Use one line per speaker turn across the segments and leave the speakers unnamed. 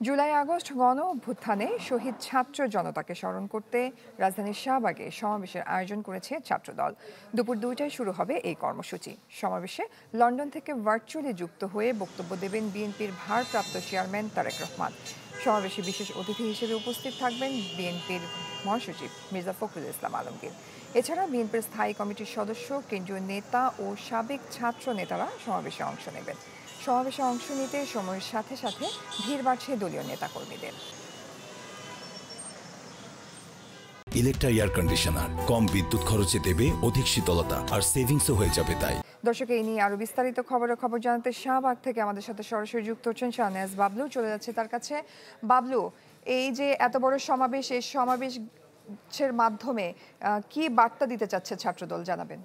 July August গণ অভ্যুত্থানে শহীদ ছাত্র জনতাকে স্মরণ করতে রাজধানীর শাহবাগে সমাবেশের আয়োজন করেছে ছাত্রদল। দুপুর 2টায় শুরু হবে এই কর্মসূচি। সমাবেশে লন্ডন থেকে ভার্চুয়ালি যুক্ত হয়ে বক্তব্য দেবেন বিএনপির ভারপ্রাপ্ত চেয়ারম্যান তারেক রহমান। সমাবেশে বিশেষ অতিথি হিসেবে উপস্থিত থাকবেন বিএনপির মহাসচিব মির্জা ফখরুল ইসলাম আলমগীর। এছাড়া বিএনপির স্থায়ী কমিটির সদস্য, কেন্দ্রীয় নেতা ও সাবেক ছাত্র নেতারা সমাবেশে অংশ নেবেন। সমাবেশে অংশ নিতে সময়ের সাথে সাথে ভিড় বাড়ছে দলীয় নেতাকর্মীদের।
ইলেকট্রা এয়ার কন্ডিশনার কম বিদ্যুৎ খরচে দেবে অধিক শীতলতা আর সেভিংসও হয়ে যাবে। তাই
দর্শক, এই নিয়ে আরো বিস্তারিত খবর জানাতে শাহবাগ থেকে আমাদের সাথে সরাসরি যুক্ত হচ্ছেন শাহনেজ বাবলু। চলে যাচ্ছে তার কাছে। বাবলু, এই যে এত বড় সমাবেশ, এই সমাবেশের মাধ্যমে কি বার্তা দিতে চাচ্ছে ছাত্রদল, জানাবেন।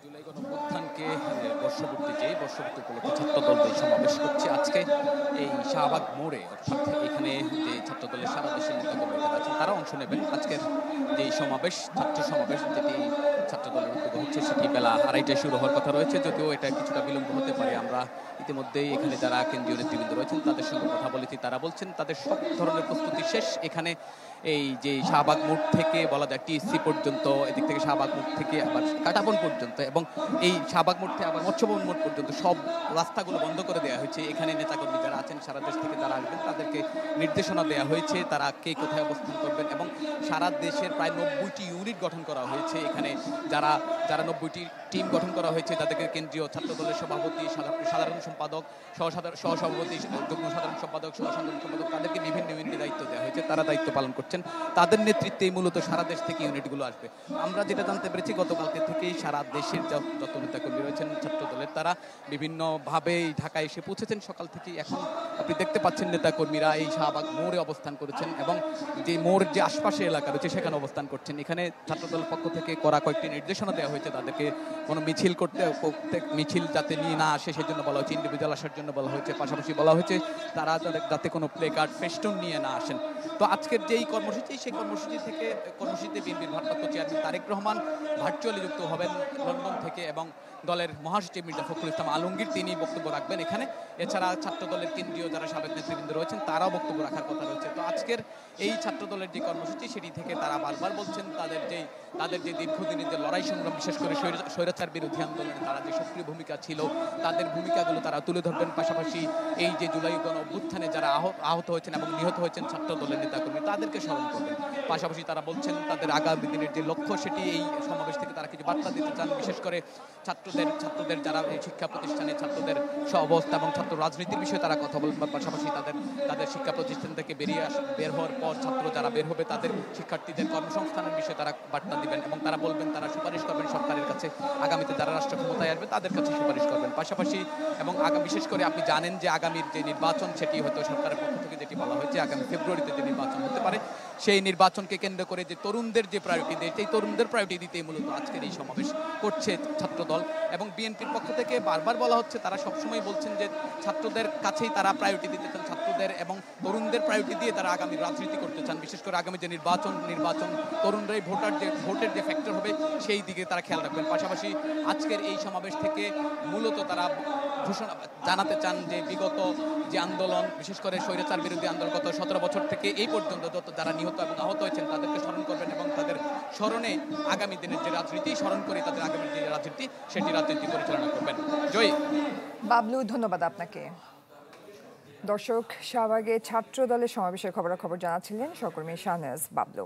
জুলাই গণঅভ্যুত্থানকে বর্ষপূর্তি উপলক্ষে ছাত্রদল যে সমাবেশ করছে আজকে এই শাহবাগ মোড়ে, অর্থাৎ এখানে যে ছাত্রদলের সারা দেশের নেতাকর্মীরা আছেন তারা অংশ নেবেন। আজকের যে সমাবেশ, ছাত্র সমাবেশ, যেটি ছাত্রদলের উদ্যোগে হচ্ছে, সেটি বেলা 2:30টায় শুরু হওয়ার কথা রয়েছে, যদিও এটা কিছুটা বিলম্ব হতে পারে। আমরা ইতিমধ্যেই এখানে যারা কেন্দ্রীয় নেতৃবৃন্দ রয়েছেন তাদের সঙ্গে কথা বলেছি, তারা বলছেন তাদের সব ধরনের প্রস্তুতি শেষ। এখানে এই যে শাহবাগ মোড় থেকে বলা যায় টিএসসি পর্যন্ত, এদিক থেকে শাহবাগ মোড় থেকে আবার কাটাবন পর্যন্ত, এবং এই শাহবাগ মোড় থেকে আবার মৎস্যভবন মোড় পর্যন্ত সব রাস্তাগুলো বন্ধ করে দেওয়া হয়েছে। এখানে নেতাকর্মী যারা আছেন সারা দেশ থেকে তারা আসবেন, তাদেরকে নির্দেশনা দেওয়া হয়েছে তারা কে কোথায় অবস্থান করবেন, এবং সারা দেশের প্রায় 90টি ইউনিট গঠন করা হয়েছে। এখানে যারা 90টি টিম গঠন করা হয়েছে, তাদেরকে কেন্দ্রীয় ছাত্রদলের সভাপতি, সাধারণ সম্পাদক, সহসভাপতি, যুগ্ম সাধারণ সম্পাদক, সহসাধারণ সম্পাদক, তাদেরকে বিভিন্ন ইউনিটে দায়িত্ব দেওয়া হয়েছে। তারা দায়িত্ব পালন করছেন, তাদের নেতৃত্বেই মূলত সারা দেশ থেকে ইউনিটগুলো আসবে। আমরা যেটা জানতে পেরেছি, গতকালকে থেকেই সারা দেশের যত নেতাকর্মী রয়েছেন ছাত্রদলের, তারা বিভিন্নভাবে ঢাকায় এসে পৌঁছেছেন সকাল থেকেই। এখন আপনি দেখতে পাচ্ছেন নেতাকর্মীরা এই শাহবাগ মোড়ে অবস্থান করেছেন, এবং যে মোড় যে আশপাশে এলাকা রয়েছে সেখানে অবস্থান করছেন। এখানে ছাত্রদলের পক্ষ থেকে করা কয়েকটি নির্দেশনা দেওয়া হয়েছে, তাদেরকে কোনো মিছিল যাতে নিয়ে না আসে সেজন্য বলা হয়েছে, ইন্ডিভিজুয়াল আসার জন্য বলা হয়েছে। পাশাপাশি বলা হয়েছে তারা যাতে কোনো প্লে কার্ড, ফেস্টুন নিয়ে না আসেন। তো আজকের যেই কর্মসূচি, সেই কর্মসূচিতে বিএনপির ভারপ্রাপ্ত চেয়ারম্যান তারেক রহমান ভার্চুয়ালি যুক্ত হবেন লন্ডন থেকে, এবং দলের মহাসচিব মির্জা ফখরুল ইসলাম আলমগীর তিনি বক্তব্য রাখবেন এখানে। এছাড়া ছাত্রদলের কেন্দ্রীয় যারা সাবেক নেতৃবৃন্দ রয়েছেন তারাও বক্তব্য রাখার কথা রয়েছে। তো আজকের এই ছাত্রদলের যে কর্মসূচি, সেটি থেকে তারা বারবার বলছেন তাদের যে দীর্ঘদিনের যে লড়াই সংগ্রাম, বিশেষ করে স্বৈরাচার বিরোধী আন্দোলনে তারা যে সক্রিয় ভূমিকা ছিল, তাদের ভূমিকাগুলো তারা তুলে ধরবেন। পাশাপাশি এই যে জুলাই গণ অভ্যুত্থানে যারা আহত হয়েছেন এবং নিহত হয়েছেন ছাত্রদলের নেতাকর্মী, তাদেরকে স্মরণ করবেন। পাশাপাশি তারা বলছেন তাদের আগামী দিনের যে লক্ষ্য, সেটি এই সমাবেশ থেকে তারা কিছু বার্তা দিতে চান। বিশেষ করে ছাত্রদের যারা এই শিক্ষা প্রতিষ্ঠানে ছাত্রদের অবস্থা এবং ছাত্র রাজনীতির বিষয়ে তারা কথা বলবেন। পাশাপাশি তাদের শিক্ষা প্রতিষ্ঠান থেকে বের হওয়ার পর ছাত্র যারা বের হবে তাদের শিক্ষার্থীদের কর্মসংস্থানের বিষয়ে তারা বার্তা দিবেন, এবং তারা বলবেন, তারা সুপারিশ করবেন সরকারের কাছে, আগামীতে যারা রাষ্ট্র ক্ষমতায় আসবে তাদের কাছে সুপারিশ করবেন। পাশাপাশি এবং বিশেষ করে আপনি জানেন যে আগামীর যে নির্বাচন, সেটি হয়তো সরকারের পক্ষ থেকে যেটি বলা হয়েছে আগামী ফেব্রুয়ারিতে যে নির্বাচন হতে পারে, সেই নির্বাচনকে কেন্দ্র করে যে তরুণদের যে প্রায়োরিটি দেয়, সেই তরুণদের প্রায়োরিটি দিতেই মূলত আজকের এই সমাবেশ করছে ছাত্রদল। এবং বিএনপির পক্ষ থেকে বারবার বলা হচ্ছে, তারা সবসময় বলছেন যে ছাত্রদের কাছেই তারা প্রায়োরিটি দিতে চান, ছাত্রদের এবং তরুণদের প্রায়োরিটি দিয়ে তারা আগামী রাজনীতি করতে চান। বিশেষ করে আগামী যে নির্বাচন তরুণরাই ভোটের যে ফ্যাক্টর হবে সেই দিকে তারা খেয়াল রাখবেন। পাশাপাশি আজকের এই সমাবেশ থেকে মূলত তারা ঘোষণা জানাতে চান যে বিগত যে আন্দোলন, বিশেষ করে স্বৈরাচার বিরোধী আন্দোলন, গত 17 বছর থেকে এই পর্যন্ত যত যারা নিহত এবং আহত হয়েছেন তাদেরকে স্মরণ করবেন, এবং তাদের স্মরণে আগামী দিনের যে রাজনীতি, স্মরণ করে তাদের আগামী যে রাজনীতি, সেটি রাজনীতি পরিচালনা করবেন। জয়
বাবলু, ধন্যবাদ আপনাকে। দর্শক, শাহবাগে ছাত্র দলের সমাবেশের খবরাখবর জানাচ্ছিলেন সহকর্মী শাহনেজ বাবলু।